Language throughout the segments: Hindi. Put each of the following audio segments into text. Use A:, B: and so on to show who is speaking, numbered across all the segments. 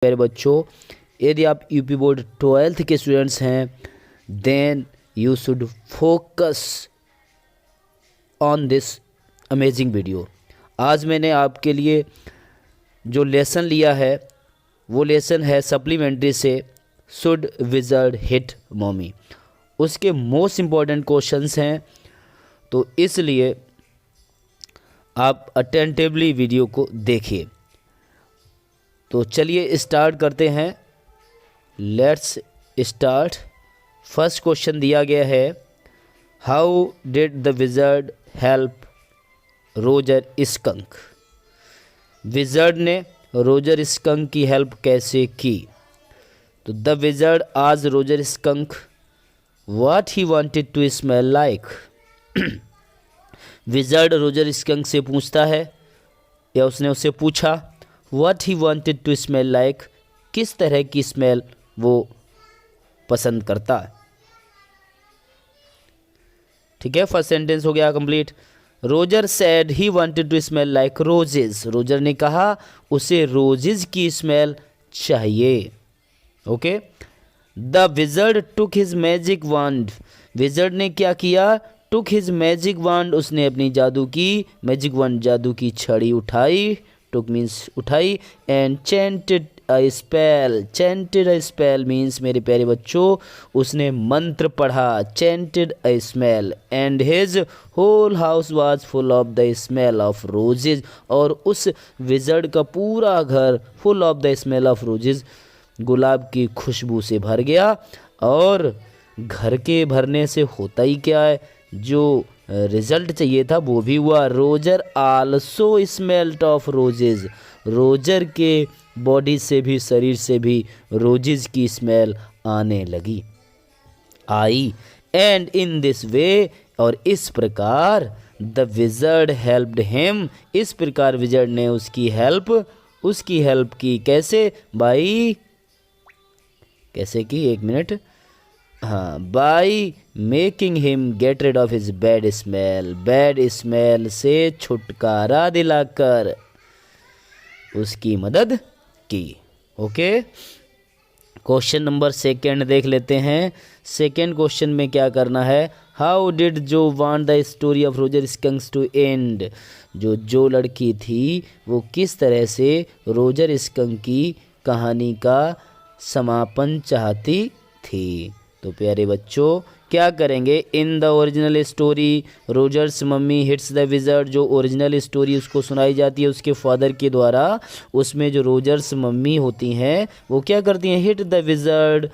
A: मेरे बच्चों, यदि आप यूपी बोर्ड 12th के स्टूडेंट्स हैं, then you should focus on this amazing video. आज मैंने आपके लिए जो लेसन लिया है वो लेसन है सप्लीमेंट्री से शुड विजर्ड हिट मॉमी। उसके मोस्ट इम्पॉर्टेंट क्वेश्चंस हैं, तो इसलिए आप अटेंटिवली वीडियो को देखिए। तो चलिए स्टार्ट करते हैं। Let's start. फर्स्ट क्वेश्चन दिया गया है, how did the wizard help Roger Skunk. Wizard ने रोजर स्कंक की हेल्प कैसे की। तो द विजर्ड आज Roger Skunk what he wanted to smell like. Wizard Roger Skunk से पूछता है, या उसने उससे पूछा what he wanted to smell like, किस तरह की स्मेल वो पसंद करता है। ठीक है, फर्स्ट सेंटेंस हो गया complete. Roger said he wanted to smell like roses. Roger ने कहा उसे रोजेस की स्मेल चाहिए। Okay. The wizard took his magic wand. Wizard ने क्या किया, टुक हिज मैजिक वांड, उसने अपनी जादू की मैजिक वांड जादू की छड़ी उठाई, टुक मीन्स उठाई, and chanted a spell. Chanted a spell means मेरे प्यारे बच्चों उसने मंत्र पढ़ा, chanted a smell, and his whole house was full of the smell of roses. और उस विजर्ड का पूरा घर full of the smell of roses, गुलाब की खुशबू से भर गया। और घर के भरने से होता ही क्या है, जो रिजल्ट चाहिए था वो भी हुआ। Roger also smelt of roses. Roger के बॉडी से भी, शरीर से भी रोजेज की स्मेल आने लगी, आई। एंड इन दिस वे, और इस प्रकार द विजर्ड हेल्प्ड हिम, इस प्रकार विजर्ड ने उसकी हेल्प की। कैसे, बाई, कैसे की, एक मिनट, हाँ, by making him get rid of his bad smell. Bad smell से छुटकारा दिलाकर उसकी मदद की। ओके। क्वेश्चन नंबर सेकेंड देख लेते हैं। सेकेंड क्वेश्चन में क्या करना है, how did Jo want the story of Roger Skunk's to end. जो लड़की थी वो किस तरह से रोजर स्कंक की कहानी का समापन चाहती थी। तो प्यारे बच्चों क्या करेंगे, in the original story Rogers mummy hits the wizard. जो ओरिजिनल स्टोरी उसको सुनाई जाती है उसके फादर के द्वारा, उसमें जो रोजर्स मम्मी होती हैं वो क्या करती हैं, hit the wizard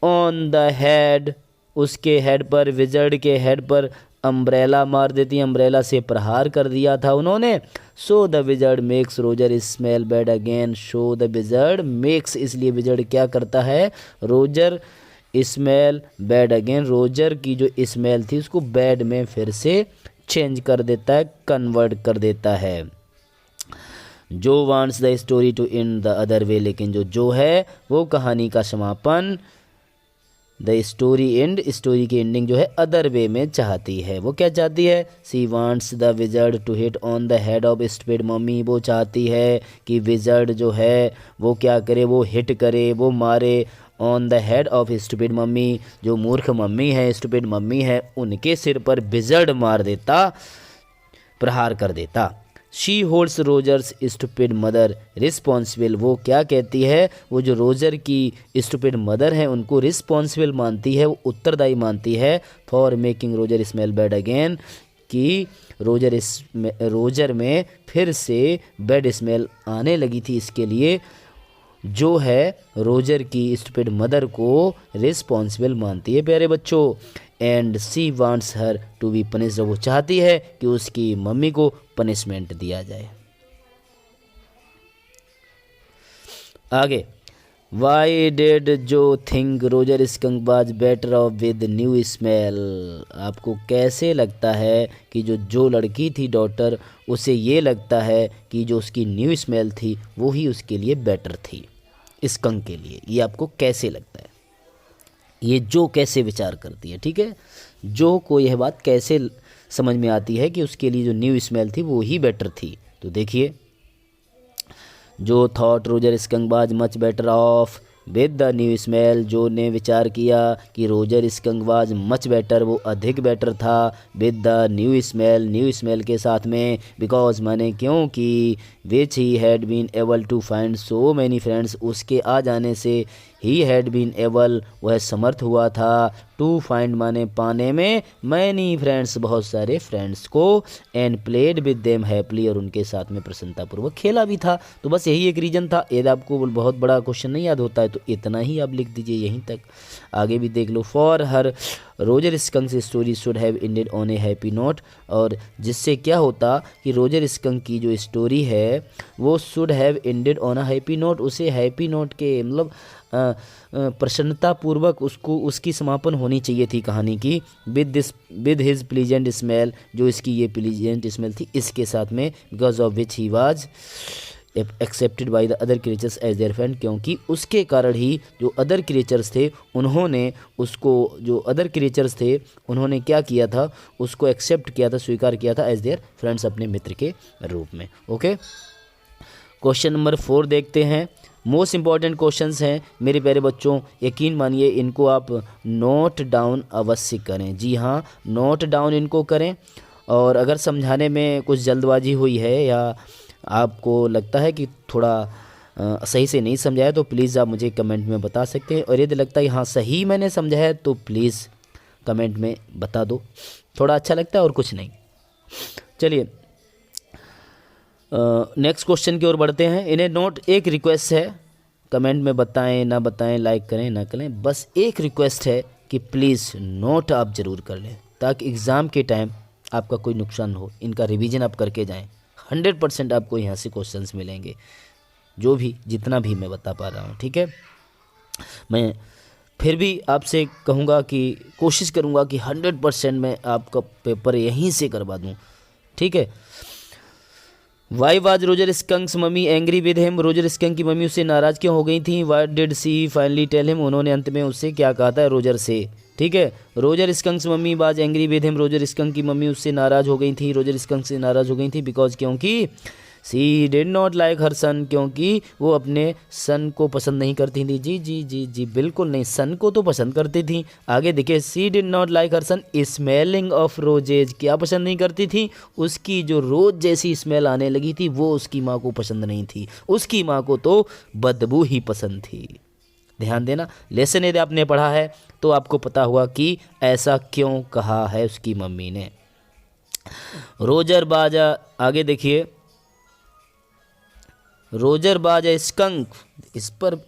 A: on the head, उसके हेड पर, विजर्ड के हेड पर अम्ब्रेला मार देती हैं, अम्ब्रेला से प्रहार कर दिया था उन्होंने। So the wizard makes Roger smell bad again. Show the wizard makes, इसलिए विजर्ड क्या करता है, Roger smell bad again, Roger की जो स्मेल थी उसको बैड में फिर से चेंज कर देता है, कन्वर्ट कर देता है। जो wants the story to end the other way, लेकिन जो है वो कहानी का समापन, द स्टोरी एंड, स्टोरी की एंडिंग जो है अदर वे में चाहती है। वो क्या चाहती है, she wants the wizard to hit on the head of stupid mommy. वो चाहती है कि विजर्ड जो है वो क्या करे, वो हिट करे, वो मारे on the head of stupid mummy, जो मूर्ख मम्मी है, स्टूपिड मम्मी है, उनके सिर पर विजर्ड मार देता, प्रहार कर देता। She holds Rogers stupid mother responsible. वो क्या कहती है, वो जो रोजर की स्टूपिड मदर है उनको रिस्पॉन्सिबल मानती है, वो उत्तरदायी मानती है, for making Roger smell bad again, कि रोजर में फिर से बैड स्मेल आने लगी थी, इसके लिए जो है रोजर की स्टूपिड मदर को रिस्पॉन्सिबल मानती है प्यारे बच्चों। And she wants her to be punished. वो चाहती है कि उसकी मम्मी को पनिशमेंट दिया जाए। आगे, वाई डिड जो think Roger skunk was better of with new smell. आपको कैसे लगता है कि जो लड़की थी डॉटर, उसे ये लगता है कि जो उसकी न्यू स्मेल थी वो ही उसके लिए बेटर थी स्कंक के लिए। ये आपको कैसे लगता है, ये जो कैसे विचार करती है, ठीक है, जो को यह बात कैसे समझ में आती है कि उसके लिए जो न्यू स्मेल थी वो ही बेटर थी। तो देखिए, जो thought Roger skunk was much better of with the new smell, जो ने विचार किया कि Roger skunk was much better, वो अधिक बेटर था, विद द न्यू स्मेल के साथ में, बिकॉज माने क्योंकि, which he had been able to find so many friends, उसके आ जाने से, ही हैड बीन एबल वह समर्थ हुआ था, टू फाइंड माने पाने में, मैनी फ्रेंड्स बहुत सारे फ्रेंड्स को, and played with them happily और उनके साथ में प्रसन्नतापूर्वक खेला भी था। तो बस यही एक रीज़न था। यदि आपको बहुत बड़ा क्वेश्चन नहीं याद होता है तो इतना ही आप लिख दीजिए यहीं तक, आगे भी देख लो। For her Roger Skunk story should have ended on a happy note, और जिससे क्या होता कि रोजर स्कंक की जो स्टोरी है वो should have ended on a happy note, उसे हैप्पी नोट के मतलब प्रसन्नतापूर्वक उसको उसकी समापन होनी चाहिए थी कहानी की, विद हिज प्लीजेंट स्मेल, जो इसकी ये प्लीजेंट स्मेल थी इसके साथ में, because of which he was accepted by the other creatures as their friend, क्योंकि उसके कारण ही जो अदर क्रिएचर्स थे उन्होंने उसको, जो अदर क्रिएचर्स थे उन्होंने क्या किया था, उसको एक्सेप्ट किया था, स्वीकार किया था एज देयर फ्रेंड्स, अपने मित्र के रूप में। ओके, क्वेश्चन नंबर 4 देखते हैं। मोस्ट इंपॉर्टेंट क्वेश्चंस हैं मेरे प्यारे बच्चों, यकीन मानिए इनको आप नोट डाउन अवश्य करें। जी हाँ, नोट डाउन इनको करें, और अगर समझाने में कुछ जल्दबाजी हुई है या आपको लगता है कि थोड़ा सही से नहीं समझाया तो प्लीज़ आप मुझे कमेंट में बता सकते हैं, और यदि लगता है हाँ सही मैंने समझा है तो प्लीज़ कमेंट में बता दो, थोड़ा अच्छा लगता है और कुछ नहीं। चलिए नेक्स्ट क्वेश्चन की ओर बढ़ते हैं। इन्हें नोट, एक रिक्वेस्ट है, कमेंट में बताएं ना बताएं, लाइक करें ना करें, बस एक रिक्वेस्ट है कि प्लीज़ नोट आप ज़रूर कर लें ताकि एग्ज़ाम के टाइम आपका कोई नुकसान हो, इनका रिवीजन आप करके जाएं। 100% आपको यहाँ से क्वेश्चंस मिलेंगे, जो भी जितना भी मैं बता पा रहा हूँ। ठीक है, मैं फिर भी आपसे कहूँगा कि कोशिश करूँगा कि 100% मैं आपका पेपर यहीं से करवा दूँ। ठीक है। Why was Roger Skunk's mummy angry with him, Roger Skunk की मम्मी उससे नाराज़ क्यों हो गई थी। What did she finally tell him, उन्होंने अंत में उससे क्या कहा था रोजर से। ठीक है, Roger Skunk's mummy was angry with him, Roger Skunk की मम्मी उससे नाराज़ हो गई थी, रोजर स्कंक से नाराज़ हो गई थी, बिकॉज क्योंकि, सी डिड नॉट लाइक हर सन, क्योंकि वो अपने सन को पसंद नहीं करती थी। जी जी जी जी बिल्कुल नहीं, सन को तो पसंद करती थी। आगे देखिए, she did not like her son smelling of roses, क्या पसंद नहीं करती थी, उसकी जो रोज जैसी स्मेल आने लगी थी वो उसकी माँ को पसंद नहीं थी, उसकी माँ को तो बदबू ही पसंद थी। ध्यान देना, लेसन यदि आपने पढ़ा है तो आपको पता हुआ कि ऐसा क्यों कहा है उसकी मम्मी ने। रोजर बाजा, आगे देखिए, रोजर बाज ए स्कंक, इस पर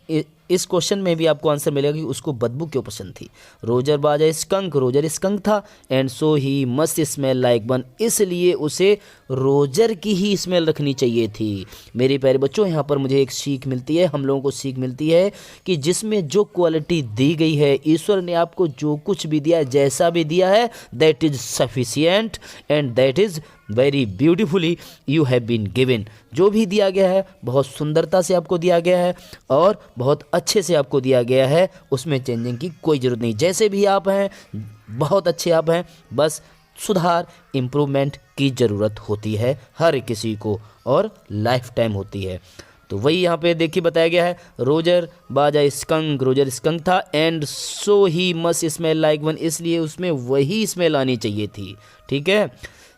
A: इस क्वेश्चन में भी आपको आंसर मिलेगा कि उसको बदबू क्यों पसंद थी। रोजर बाज ए स्कंक, रोजर स्कंक था, and so he must smell like one, इसलिए उसे रोजर की ही स्मेल रखनी चाहिए थी। मेरे प्यारे बच्चों, यहाँ पर मुझे एक सीख मिलती है, हम लोगों को सीख मिलती है कि जिसमें जो क्वालिटी दी गई है, ईश्वर ने आपको जो कुछ भी दिया है, जैसा भी दिया है, that is sufficient and that is very beautifully you have been given. जो भी दिया गया है बहुत सुंदरता से आपको दिया गया है और बहुत अच्छे से आपको दिया गया है, उसमें चेंजिंग की कोई ज़रूरत नहीं। जैसे भी आप हैं बहुत अच्छे आप हैं, बस सुधार इम्प्रूवमेंट की ज़रूरत होती है हर किसी को, और लाइफ टाइम होती है। तो वही यहाँ पे देखिए बताया गया है, Roger was a skunk, Roger Skunk था, and so he must smell like one, इसलिए उसमें वही स्मेल आनी चाहिए थी। ठीक है।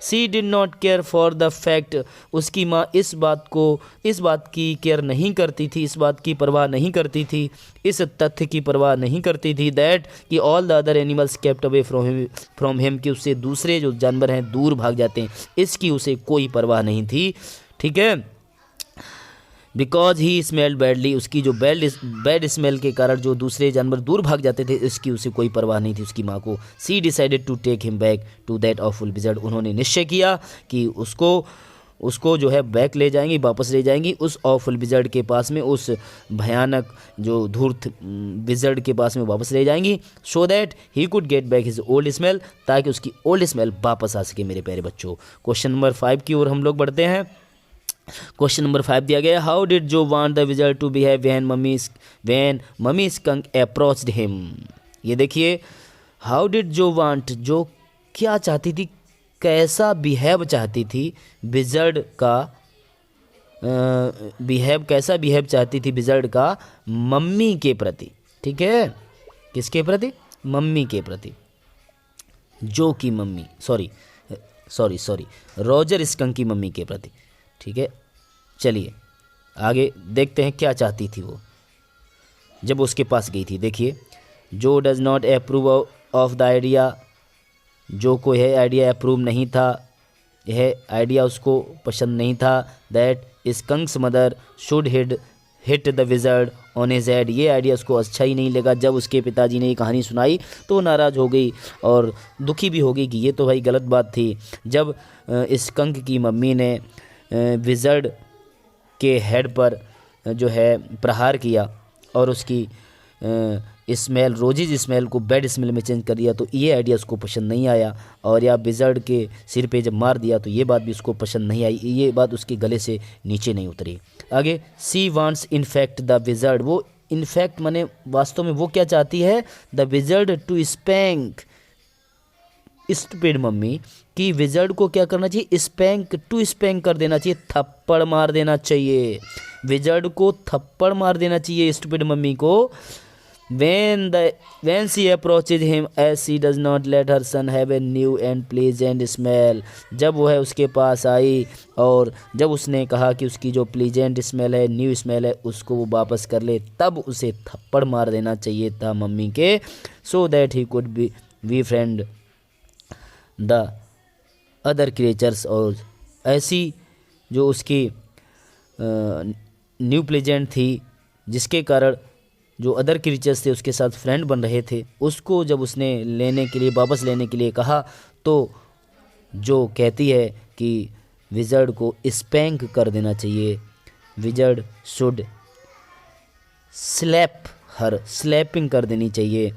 A: She did not care for the fact, उसकी माँ इस बात की केयर नहीं करती थी, इस बात की परवाह नहीं करती थी, इस तथ्य की परवाह नहीं करती थी, दैट कि all the other animals kept away from him, कि उससे दूसरे जो जानवर हैं दूर भाग जाते हैं, इसकी उसे कोई परवाह नहीं थी। ठीक है। बिकॉज ही स्मेल्ड बैडली, उसकी जो बैड स्मेल के कारण जो दूसरे जानवर दूर भाग जाते थे, इसकी उसे कोई परवाह नहीं थी उसकी माँ को। She decided to take him back to that awful wizard, उन्होंने निश्चय किया कि उसको जो है बैक ले जाएंगी, वापस ले जाएंगी उस ऑफुल विज़र्ड के पास में, उस भयानक जो धूर्त विज़र्ड के पास में वापस ले जाएंगी, so that he could get back his old smell, ताकि उसकी ओल्ड स्मेल वापस आ सके। मेरे प्यारे बच्चों, क्वेश्चन नंबर 5 की ओर हम लोग बढ़ते हैं। क्वेश्चन नंबर 5 दिया गया, how did Jo want the wizard to behave when mommy skunk approached him. ये देखिए, हाउ डिड जो वांट, जो क्या चाहती थी, कैसा बिहेव चाहती थी विज़र्ड का कैसा बिहेव चाहती थी विजर्ड का मम्मी के प्रति, ठीक है, किसके प्रति, मम्मी के प्रति, जो की मम्मी, सॉरी रॉजर स्कंक की मम्मी के प्रति, ठीक है। चलिए आगे देखते हैं क्या चाहती थी वो जब उसके पास गई थी। देखिए, जो does not approve of the idea, जो को यह आइडिया अप्रूव नहीं था, यह आइडिया उसको पसंद नहीं था, that skunk's mother should hit the wizard on his head, ये आइडिया उसको अच्छा ही नहीं लगा। जब उसके पिताजी ने ये कहानी सुनाई तो नाराज़ हो गई और दुखी भी हो गई कि ये तो भाई गलत बात थी। जब स्कंक की मम्मी ने विजर्ड के हेड पर जो है प्रहार किया और उसकी स्मेल, रोजीज स्मेल को बैड स्मेल में चेंज कर दिया, तो ये आइडिया उसको पसंद नहीं आया। और या विजर्ड के सिर पे जब मार दिया तो ये बात भी उसको पसंद नहीं आई, ये बात उसके गले से नीचे नहीं उतरी। आगे, she wants in fact the wizard, वो इनफैक्ट माने वास्तव में वो क्या चाहती है, the wizard to spank stupid mommy, कि विजर्ड को क्या करना चाहिए, स्पैंक कर देना चाहिए, थप्पड़ मार देना चाहिए, विजर्ड को थप्पड़ मार देना चाहिए स्टूपिड मम्मी को। when she approaches him as she does not let her son have a new and pleasant smell, जब वो है उसके पास आई और जब उसने कहा कि उसकी जो प्लीजेंट स्मेल है, न्यू स्मेल है, उसको वो वापस कर ले, तब उसे थप्पड़ मार देना चाहिए था मम्मी के, so that he could be friend the other creatures, और ऐसी जो उसकी न्यू प्लेजेंट थी जिसके कारण जो अदर क्रिएचर्स थे उसके साथ फ्रेंड बन रहे थे, उसको जब उसने वापस लेने के लिए कहा तो जो कहती है कि विजर्ड को स्पैंक कर देना चाहिए, विजर्ड शुड स्लैपिंग कर देनी चाहिए,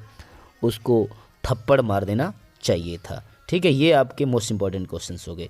A: उसको थप्पड़ मार देना चाहिए था। ठीक है, ये आपके मोस्ट इंपॉर्टेंट क्वेश्चंस हो गए।